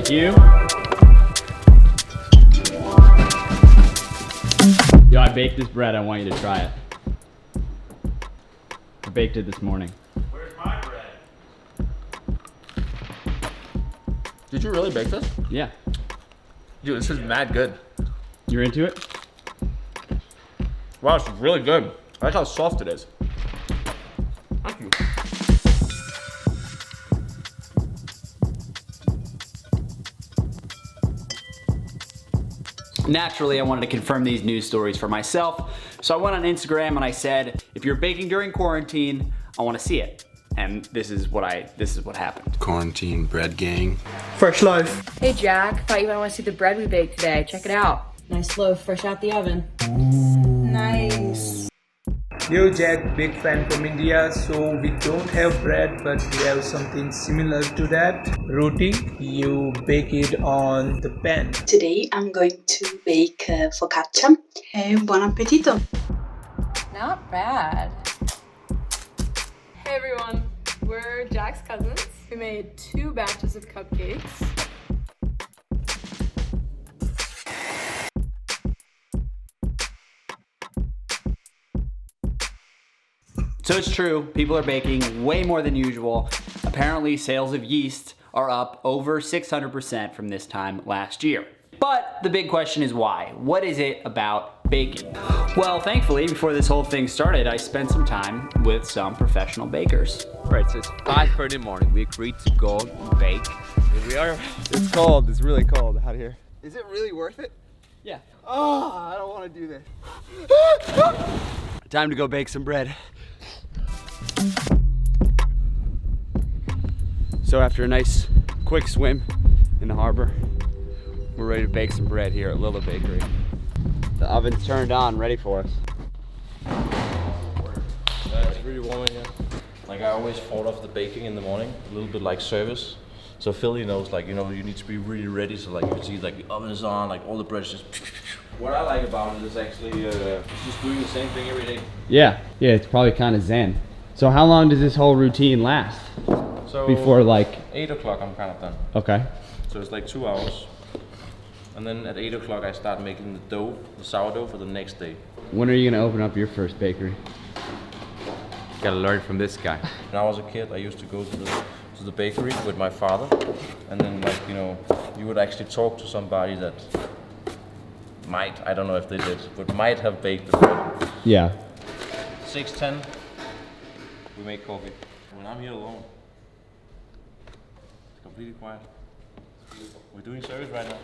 Thank you. Yo, I baked this bread. I want you to try it. I baked it this morning. Where's my bread? Did you really bake this? Yeah. Dude, this is mad good. You're into it? Wow, it's really good. I like how soft it is. Thank you. Naturally, I wanted to confirm these news stories for myself, so I went on Instagram and I said, if you're baking during quarantine, I want to see it. And this is what happened. Quarantine bread gang. Fresh loaf. Hey Jack, thought you might want to see the bread we baked today. Check it out. Nice loaf, fresh out the oven. Nice. Yo Jack, big fan from India, so we don't have bread but we have something similar to that. Roti, you bake it on the pan. Today I'm going to bake focaccia. Buon appetito. Not bad. Hey everyone, we're Jack's cousins. We made 2 batches of cupcakes. So it's true, people are baking way more than usual. Apparently sales of yeast are up over 600% from this time last year. But the big question is why? What is it about baking? Well, thankfully, before this whole thing started, I spent some time with some professional bakers. Right, so it's 5:30 in the morning. We agreed to go bake. Here we are. It's cold. It's really cold out here. Is it really worth it? Yeah. Oh, I don't want to do this. Time to go bake some bread. So after a nice quick swim in the harbor, we're ready to bake some bread here at Lilla Bakery. The oven's turned on, ready for us. It's really warm in here. Like I always thought of the baking in the morning, a little bit like service. So Philly knows, like, you know, you need to be really ready. So like you can see, like the oven is on, like all the bread is just. What I like about it is actually it's just doing the same thing every day. Yeah. Yeah, it's probably kind of zen. So how long does this whole routine last? So Before like 8 o'clock, I'm kind of done. Okay. So it's like 2 hours. And then at 8 o'clock, I start making the dough, the sourdough for the next day. When are you gonna open up your first bakery? Gotta learn from this guy. When I was a kid, I used to go to the bakery with my father, and then, like, you know, you would actually talk to somebody that might, I don't know if they did, but might have baked the bread. Yeah. 6:10, we make coffee. When I'm here alone, it's completely quiet. We're doing service right now.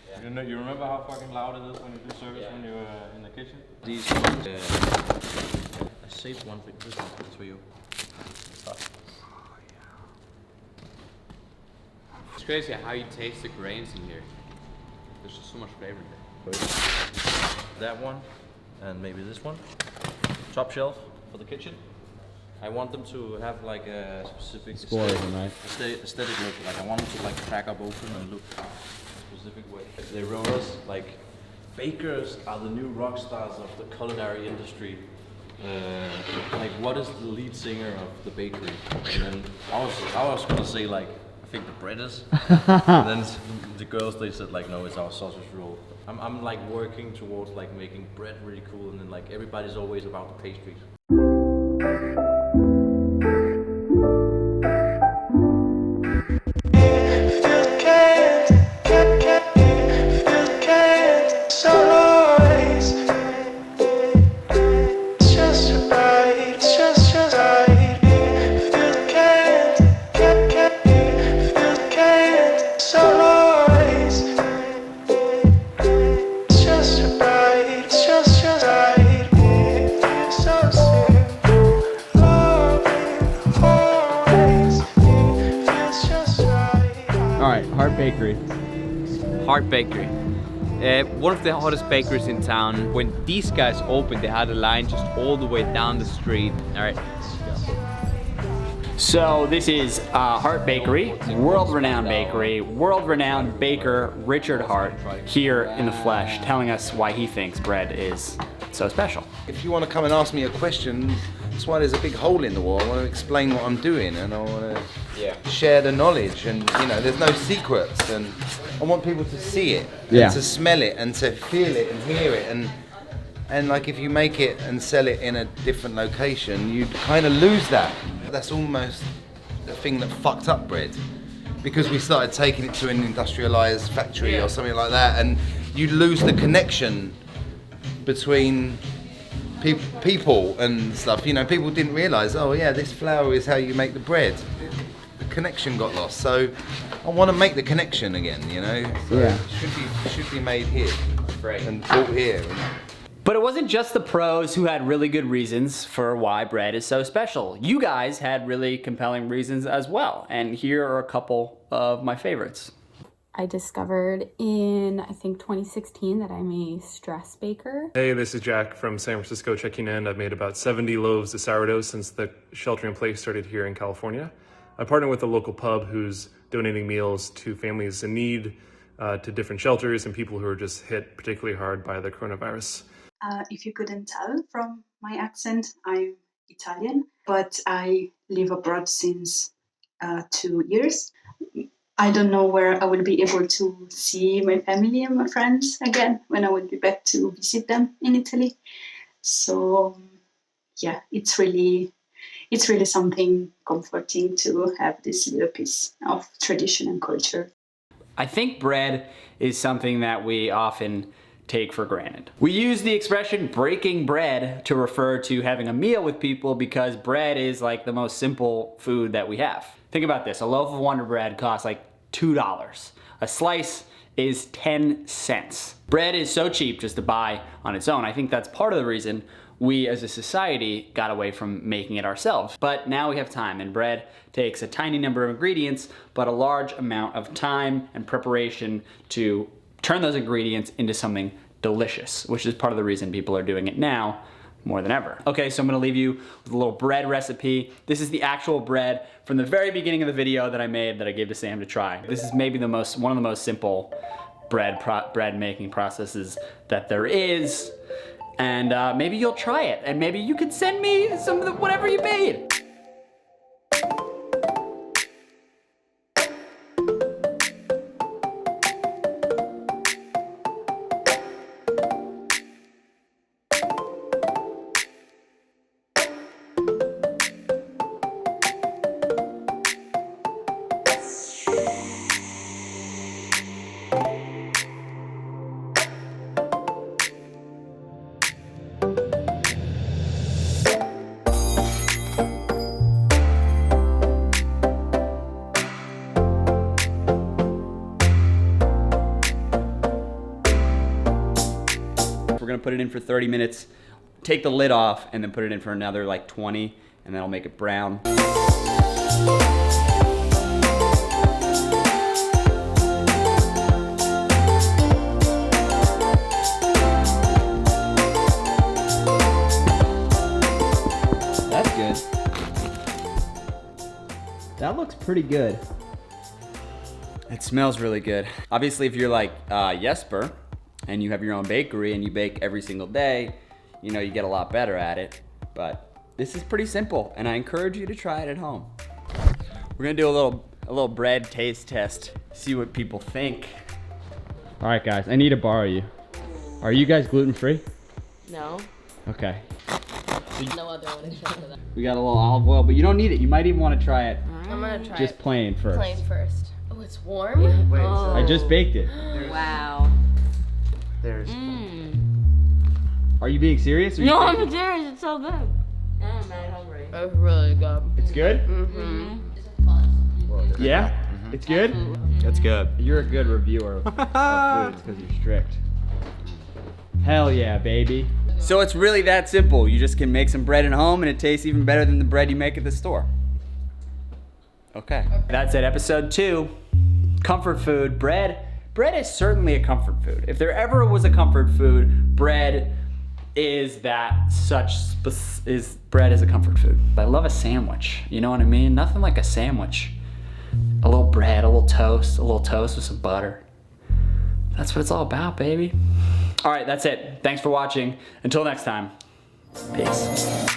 Yeah. You remember how fucking loud it is when you do service when you're in the kitchen? These ones, I saved one thing. This one, it's for you. It's crazy how you taste the grains in here. There's just so much flavor in here. That one, and maybe this one. Top shelf for the kitchen. I want them to have like a specific aesthetic look. Like I want them to like crack up open and look a specific way. They wrote us like, bakers are the new rock stars of the culinary industry. Like, what is the lead singer of the bakery? And then I was gonna say, like, I think the bread is. And then the girls, they said, like, no, it's our sausage roll. I'm like working towards like making bread really cool, and then like everybody's always about the pastries. Hart Bakery. One of the hottest bakeries in town. When these guys opened, they had a line just all the way down the street. All right. So this is Hart Bakery, world-renowned bakery, world-renowned baker Richard Hart here in the flesh, telling us why he thinks bread is so special. If you want to come and ask me a question, That's why there's a big hole in the wall. I want to explain what I'm doing, and I want to share the knowledge. And you know, there's no secrets, and I want people to see it, and to smell it, and to feel it, and hear it, and like if you make it and sell it in a different location, you kind of lose that. That's almost the thing that fucked up bread, because we started taking it to an industrialized factory or something like that, and you lose the connection between people and stuff. You know, people didn't realize, oh yeah, this flour is how you make the bread. The connection got lost, so I want to make the connection again, you know. So it should be made here and bought here. But it wasn't just the pros who had really good reasons for why bread is so special. You guys had really compelling reasons as well, and here are a couple of my favorites. I discovered in, I think, 2016 that I'm a stress baker. Hey, this is Jack from San Francisco checking in. I've made about 70 loaves of sourdough since the shelter in place started here in California. I partner with a local pub who's donating meals to families in need, to different shelters and people who are just hit particularly hard by the coronavirus. If you couldn't tell from my accent, I'm Italian, but I live abroad since 2 years. I don't know where I will be able to see my family and my friends again when I will be back to visit them in Italy. So yeah, it's really something comforting to have this little piece of tradition and culture. I think bread is something that we often take for granted. We use the expression breaking bread to refer to having a meal with people because bread is like the most simple food that we have. Think about this, a loaf of Wonder Bread costs like $2. A slice is 10 cents. Bread is so cheap just to buy on its own. I think that's part of the reason we as a society got away from making it ourselves. But now we have time, and bread takes a tiny number of ingredients, but a large amount of time and preparation to turn those ingredients into something delicious, which is part of the reason people are doing it now more than ever. Okay, so I'm gonna leave you with a little bread recipe. This is the actual bread from the very beginning of the video that I made that I gave to Sam to try. This is maybe one of the most simple bread making processes that there is. And maybe you'll try it, and maybe you could send me some of whatever you made. We're gonna put it in for 30 minutes, take the lid off, and then put it in for another like 20, and then I'll make it brown. That's good. That looks pretty good. It smells really good. Obviously, if you're like Jesper, and you have your own bakery and you bake every single day, you know, you get a lot better at it. But this is pretty simple, and I encourage you to try it at home. We're gonna do a little bread taste test, see what people think. All right, guys, I need to borrow you. Are you guys gluten-free? No. Okay. No other one except for that. We got a little olive oil, but you don't need it. You might even want to try it. I'm gonna try just it. plain first. Plain first. Oh, it's warm? Wait, oh. I just baked it. Wow. There's. Are you being serious? No, I'm serious. It's so good. I'm mad hungry. It's really good. It's good? Mm-hmm. Yeah? It's good? That's good. You're a good reviewer of foods because you're strict. Hell yeah, baby. So it's really that simple. You just can make some bread at home and it tastes even better than the bread you make at the store. Okay. That's it, episode 2. Comfort food, bread. Bread is certainly a comfort food. If there ever was a comfort food, bread is bread is a comfort food. I love a sandwich, you know what I mean? Nothing like a sandwich. A little bread, a little toast with some butter. That's what it's all about, baby. All right, that's it. Thanks for watching. Until next time, peace.